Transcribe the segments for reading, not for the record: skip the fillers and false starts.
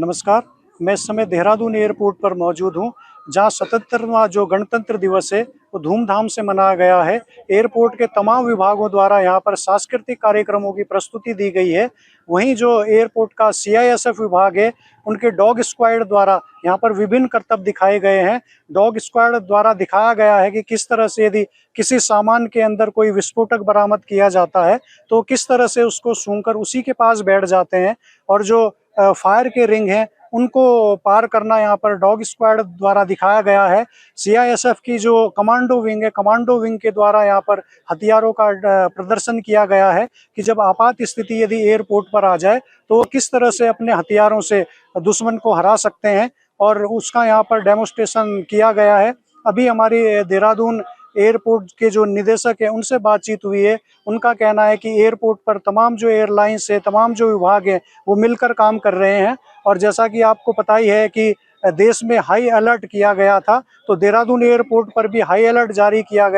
नमस्कार। मैं इस समय देहरादून एयरपोर्ट पर मौजूद हूँ, जहाँ 77वां जो गणतंत्र दिवस है वो धूमधाम से मनाया गया है। एयरपोर्ट के तमाम विभागों द्वारा यहाँ पर सांस्कृतिक कार्यक्रमों की प्रस्तुति दी गई है। वहीं जो एयरपोर्ट का सीआईएसएफ विभाग है, उनके डॉग स्क्वाड द्वारा यहाँ पर विभिन्न करतब दिखाए गए हैं। डॉग स्क्वाड द्वारा दिखाया गया है कि किस तरह से यदि किसी सामान के अंदर कोई विस्फोटक बरामद किया जाता है तो किस तरह से उसको सूंघकर उसी के पास बैठ जाते हैं, और जो फायर के रिंग हैं उनको पार करना यहाँ पर डॉग स्क्वाड द्वारा दिखाया गया है। सीआईएसएफ की जो कमांडो विंग है, कमांडो विंग के द्वारा यहाँ पर हथियारों का प्रदर्शन किया गया है कि जब आपात स्थिति यदि एयरपोर्ट पर आ जाए तो वो किस तरह से अपने हथियारों से दुश्मन को हरा सकते हैं, और उसका यहाँ पर डेमोस्ट्रेशन किया गया है। अभी हमारी देहरादून एयरपोर्ट के जो निदेशक है उनसे बातचीत हुई है। उनका कहना है कि एयरपोर्ट पर तमाम जो एयरलाइंस है, तमाम जो विभाग हैं वो मिलकर काम कर रहे हैं। और जैसा कि आपको पता ही है कि देश में हाई अलर्ट किया गया था, तो देहरादून एयरपोर्ट पर भी हाई अलर्ट जारी किया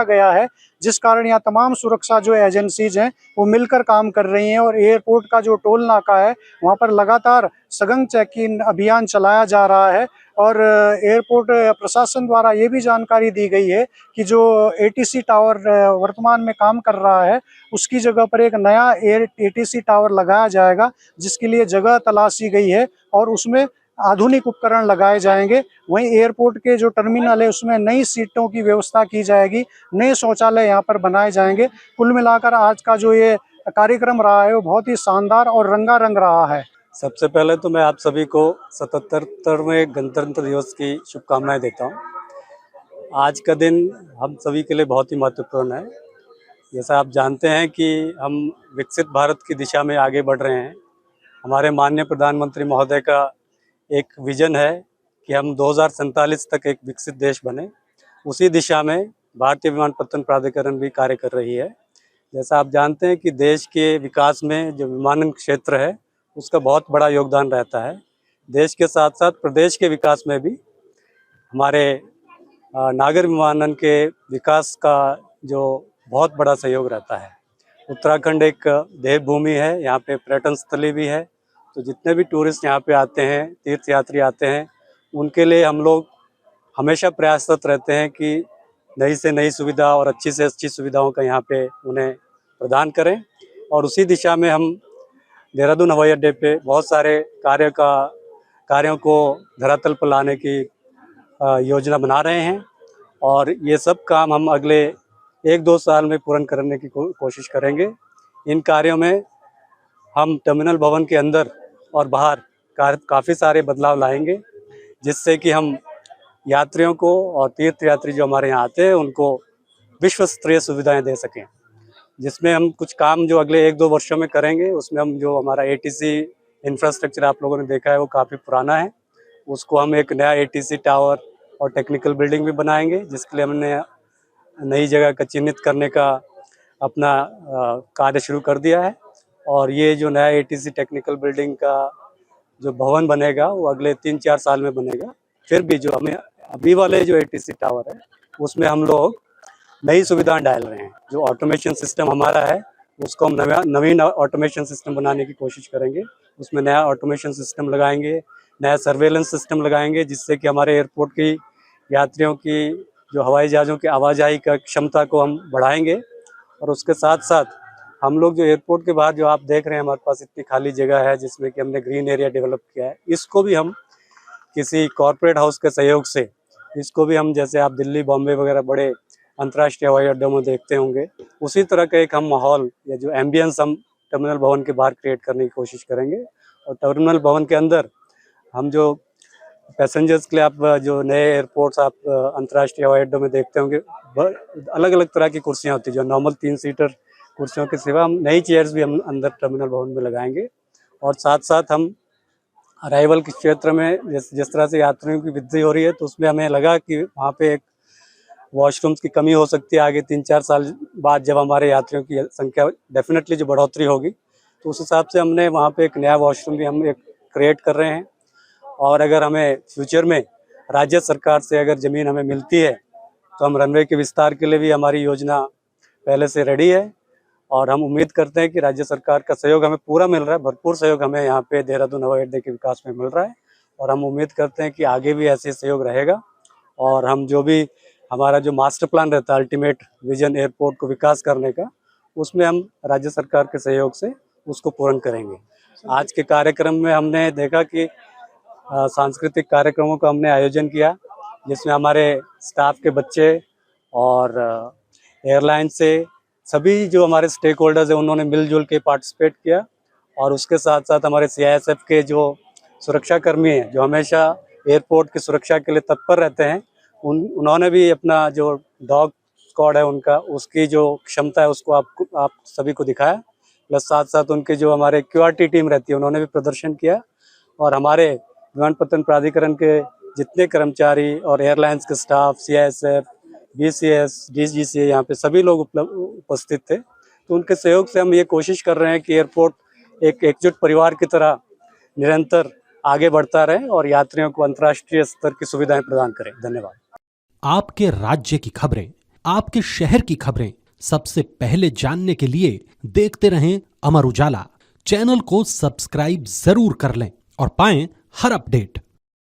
गया है, जिस कारण यहाँ तमाम सुरक्षा जो एजेंसीज हैं वो मिलकर काम कर रही हैं। और एयरपोर्ट का जो टोल नाका है वहाँ पर लगातार सघन चेकिंग अभियान चलाया जा रहा है। और एयरपोर्ट प्रशासन द्वारा ये भी जानकारी दी गई है कि जो एटीसी टावर वर्तमान में काम कर रहा है उसकी जगह पर एक नया एटीसी टावर लगाया जाएगा, जिसके लिए जगह तलाशी गई है और उसमें आधुनिक उपकरण लगाए जाएंगे। वहीं एयरपोर्ट के जो टर्मिनल है उसमें नई सीटों की व्यवस्था की जाएगी, नए शौचालय यहाँ पर बनाए जाएंगे। कुल मिलाकर आज का जो ये कार्यक्रम रहा है वो बहुत ही शानदार और रंगारंग रहा है। सबसे पहले तो मैं आप सभी को 77वें गणतंत्र दिवस की शुभकामनाएं देता हूं। आज का दिन हम सभी के लिए बहुत ही महत्वपूर्ण है। जैसा आप जानते हैं कि हम विकसित भारत की दिशा में आगे बढ़ रहे हैं। हमारे माननीय प्रधानमंत्री महोदय का एक विजन है कि हम 2047 तक एक विकसित देश बने। उसी दिशा में भारतीय विमानपत्तन प्राधिकरण भी कार्य कर रही है। जैसा आप जानते हैं कि देश के विकास में जो विमानन क्षेत्र है उसका बहुत बड़ा योगदान रहता है। देश के साथ साथ प्रदेश के विकास में भी हमारे नागर विमानन के विकास का जो बहुत बड़ा सहयोग रहता है। उत्तराखंड एक देवभूमि है, यहाँ पे पर्यटन स्थली भी है, तो जितने भी टूरिस्ट यहाँ पे आते हैं, तीर्थ यात्री आते हैं, उनके लिए हम लोग हमेशा प्रयासरत रहते हैं कि नई से नई सुविधा और अच्छी से अच्छी सुविधाओं का यहाँ पे उन्हें प्रदान करें। और उसी दिशा में हम देहरादून हवाई अड्डे पे बहुत सारे कार्यों को धरातल पर लाने की योजना बना रहे हैं, और ये सब काम हम अगले 1-2 साल में पूर्ण करने की कोशिश करेंगे। इन कार्यों में हम टर्मिनल भवन के अंदर और बाहर काफ़ी सारे बदलाव लाएंगे, जिससे कि हम यात्रियों को और तीर्थ यात्री जो हमारे यहाँ आते हैं उनको विश्व स्तरीय सुविधाएं दे सकें। जिसमें हम कुछ काम जो अगले 1-2 वर्षों में करेंगे, उसमें हम जो हमारा एटीसी इंफ्रास्ट्रक्चर आप लोगों ने देखा है वो काफ़ी पुराना है, उसको हम एक नया एटीसी टावर और टेक्निकल बिल्डिंग भी बनाएंगे, जिसके लिए हमने नई जगह का चिन्हित करने का अपना कार्य शुरू कर दिया है। और ये जो नया एटीसी टेक्निकल बिल्डिंग का जो भवन बनेगा वो अगले 3-4 साल में बनेगा। फिर भी जो हमें अभी वाले जो एटीसी टावर है उसमें हम लोग नई सुविधाएं डाल रहे हैं। जो ऑटोमेशन सिस्टम हमारा है उसको हम नवीन ऑटोमेशन सिस्टम बनाने की कोशिश करेंगे। उसमें नया ऑटोमेशन सिस्टम लगाएंगे, नया सर्वेलेंस सिस्टम लगाएंगे, जिससे कि हमारे एयरपोर्ट की यात्रियों की जो हवाई जहाज़ों की आवाजाही का क्षमता को हम बढ़ाएंगे। और उसके साथ साथ हम लोग जो एयरपोर्ट के बाहर जो आप देख रहे हैं हमारे पास इतनी खाली जगह है जिसमें कि हमने ग्रीन एरिया डेवलप किया है, इसको भी हम किसी कॉरपोरेट हाउस के सहयोग से इसको भी हम, जैसे आप दिल्ली, बॉम्बे वगैरह बड़े अंतर्राष्ट्रीय हवाई अड्डों में देखते होंगे, उसी तरह का एक हम माहौल या जो एम्बियंस हम टर्मिनल भवन के बाहर क्रिएट करने की कोशिश करेंगे। और टर्मिनल भवन के अंदर हम जो पैसेंजर्स के लिए आप जो नए एयरपोर्ट्स आप अंतर्राष्ट्रीय हवाई अड्डों में देखते होंगे, अलग अलग तरह की कुर्सियाँ होती हैं। जो नॉर्मल 3 सीटर कुर्सियों के सिवा हम नई चेयर्स भी हम अंदर टर्मिनल भवन में लगाएंगे। और साथ साथ हम अराइवल के क्षेत्र में जिस तरह से यात्रियों की वृद्धि हो रही है, तो उसमें हमें लगा कि वहाँ पे एक वॉशरूम्स की कमी हो सकती है। आगे 3-4 साल बाद जब हमारे यात्रियों की संख्या डेफिनेटली जो बढ़ोतरी होगी, तो उस हिसाब से हमने वहाँ पे एक नया वॉशरूम भी हम एक क्रिएट कर रहे हैं। और अगर हमें फ्यूचर में राज्य सरकार से अगर ज़मीन हमें मिलती है तो हम रनवे के विस्तार के लिए भी हमारी योजना पहले से रेडी है। और हम उम्मीद करते हैं कि राज्य सरकार का सहयोग हमें पूरा मिल रहा है, भरपूर सहयोग हमें यहाँ पे देहरादून हवाई अड्डे के विकास में मिल रहा है और हम उम्मीद करते हैं कि आगे भी ऐसे सहयोग रहेगा और हम जो भी हमारा जो मास्टर प्लान रहता है अल्टीमेट विजन एयरपोर्ट को विकास करने का, उसमें हम राज्य सरकार के सहयोग से उसको पूर्ण करेंगे। आज के कार्यक्रम में हमने देखा कि सांस्कृतिक कार्यक्रमों का हमने आयोजन किया जिसमें हमारे स्टाफ के बच्चे और एयरलाइन से सभी जो हमारे स्टेक होल्डर्स हैं उन्होंने मिलजुल के पार्टिसिपेट किया और उसके साथ साथ हमारे CISF के जो सुरक्षाकर्मी हैं जो हमेशा एयरपोर्ट की सुरक्षा के लिए तत्पर रहते हैं उन्होंने भी अपना जो डॉग स्क्वाड है उनका उसकी जो क्षमता है उसको आप सभी को दिखाया, प्लस साथ साथ उनके जो हमारे QRT टीम रहती है उन्होंने भी प्रदर्शन किया और हमारे विमानपत्तन प्राधिकरण के जितने कर्मचारी और एयरलाइंस के स्टाफ CISF, BCS, DGCA यहाँ पे सभी लोग उपस्थित थे। तो उनके सहयोग से हम ये कोशिश कर रहे हैं कि एयरपोर्ट एक एकजुट परिवार की तरह निरंतर आगे बढ़ता रहे और यात्रियों को अंतर्राष्ट्रीय स्तर की सुविधाएं प्रदान करें। धन्यवाद। आपके राज्य की खबरें, आपके शहर की खबरें सबसे पहले जानने के लिए देखते रहें अमर उजाला। चैनल को सब्सक्राइब जरूर कर लें और पाएं हर अपडेट।